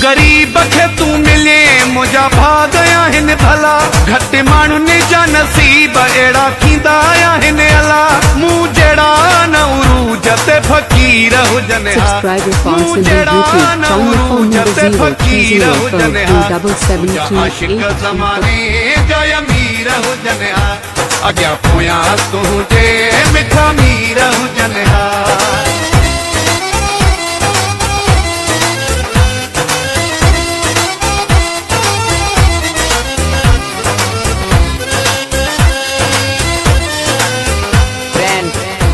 गरीब खे तू मिले मुझा भाग आहिनि भला घटि माण्हुनि जा नसीब अहिड़ा थींदा आहिनि अला मूं जहिड़ा न उरूज ते फ़क़ीर हुजनि हा मूं जहिड़ा न उरूज ते फ़क़ीर हुजनि हा आशिक़ ज़माने जा अमीर हुजनि हा अॻियां पोयां तुंहिंजे मिठा मीर हुजनि हा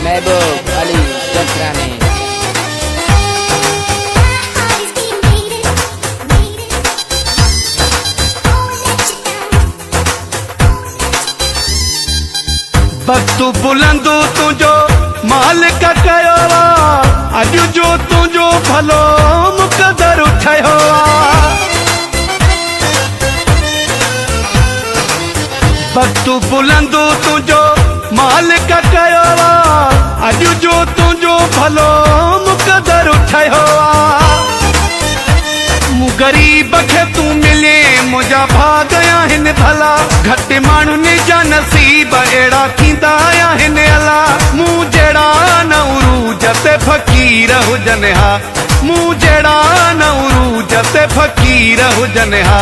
महबूब अली जकरानी वक्त बुलंदो तुझो मालिक कयो अॼु जो तुझो भलो मुक़दर ठहियो वक्त बुलंदो तुझो मालिक कयो अॼु जो तुझो भलो मुक़दर ठहियो मूं गरीब खे तू मिले मुझा भाग आहिनि भला घटि माण्हुनि जा नसीब अहिड़ा थींदा आहिनि अला मूं जहिड़ा न उरूज ते फ़क़ीर हुजनि हा मूं जहिड़ा न उरूज ते फ़क़ीर हुजनि हा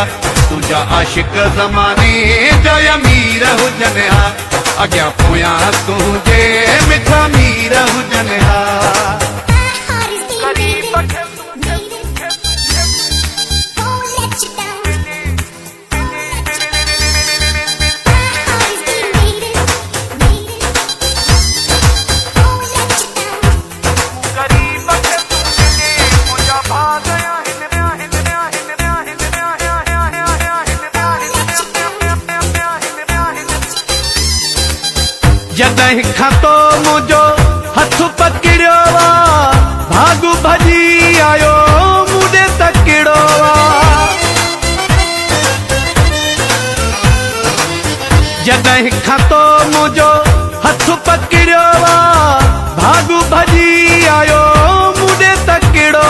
तुझा आशिक़ ज़माने जा अमीर हुजनि हा अॻियां पोयां तुंहिंजे मिठा मीर हुजनि हा जॾहिं खां तो मुंहिंजो हथ पकड़ियो भाग भॼी आयो मूंॾे तकिड़ो जॾहिं खां तो मुंहिंजो हथ पकड़ियो भाग भॼी आयो मूंॾे तकिड़ो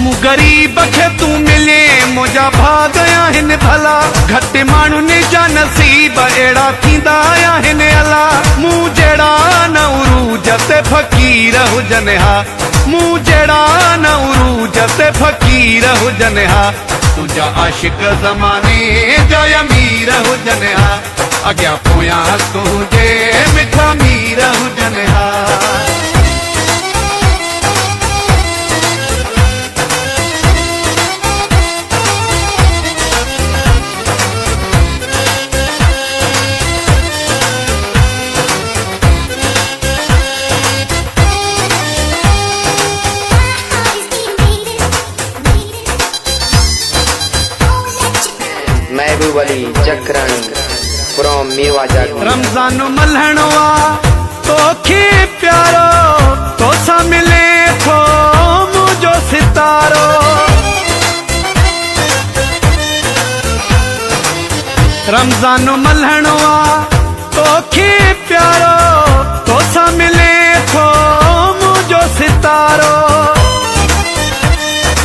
मूं गरीब खे तू मिले मुझा भाग आहिनि भला घटि माण्हुनि जा नसीब अहिड़ा थींदा आहिनि अला मूं जहिड़ा न उरूज ते फ़क़ीर हुजनि हा मूं जहिड़ा न उरूज ते फ़क़ीर हुजनि हा तुझा आशिक़ ज़माने जा अमीर हुजनि हा अॻियां पोयां तुंहिंजे मिठा मीर हुजनि हा महबूब अली जकरानी फ्रॉम मेवाजाग रमज़ान मल्हणो आ तोखे प्यारो तोसां मिले थो मुंहिंजो सितारो रमज़ान मल्हणो आ तोखे प्यारो तोसां मिले थो मुंहिंजो सितारो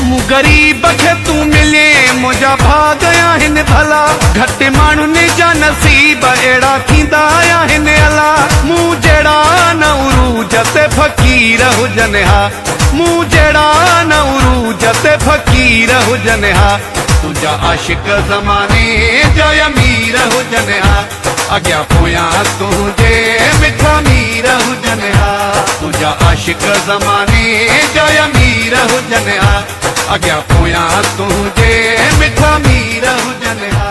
मूं गरीब खे तू मिले मुझा भाग आहिनि भला घटि माण्हुनि जा नसीब अहिड़ा थींदा आहिनि अला मूं जहिड़ा न उरूज ते फ़क़ीर हुजनि हा मूं जहिड़ा न उरूज ते फ़क़ीर हुजनि हा तुझा आशिक़ ज़माने जा अमीर हुजनि हा अॻियां पोयां तुंहिंजे मिठा मीर हुजनि हा तुझा आशिक़ ज़माने जा अमीर हुजनि हा अॻियां पोयां तुंहिंजे मिठा मीर हुजनि हा।